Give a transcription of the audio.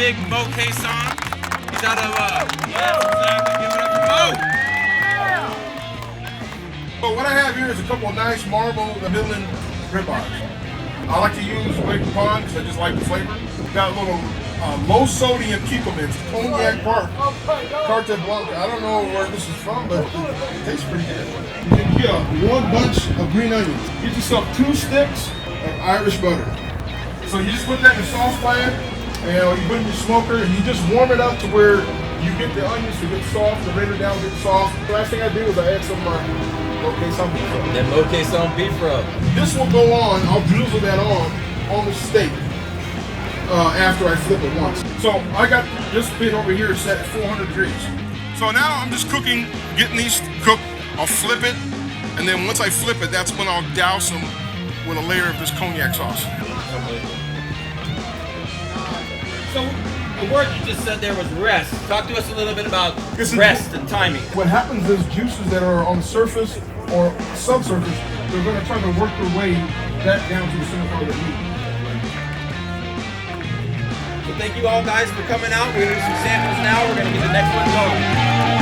Big Moe Cason. He's out of, yes, exactly. Give it up to Moe. So what I have here is a couple of nice marble Midland ribeyes. I like to use Lake Pond because I just like the flavor. Got a little low sodium Kikkomans, Cognac Carte Blanca. I don't know where this is from, but it tastes pretty good. You can get one bunch of green onions. Get yourself 2 sticks of Irish butter. So you just put that in a saucepan, and you put it in your smoker, and you just warm it up to where you get the onions to get soft, the render down get soft. The last thing I do is I add some Moe Cason beef rub. That Moe Cason beef rub. This will go on, I'll drizzle that on the steak after I flip it once. So I got this pit over here set at 400 degrees. So now I'm just cooking, getting these cooked. I'll flip it, and then once I flip it, that's when I'll douse them with a layer of this cognac sauce. So the word you just said there was rest. Talk to us a little bit about rest and timing. What happens is juices that are on the surface or subsurface, they're going to try to work their way back down to the center part of the meat. So thank you all guys for coming out. We're going to do some samples now. We're going to get the next one going.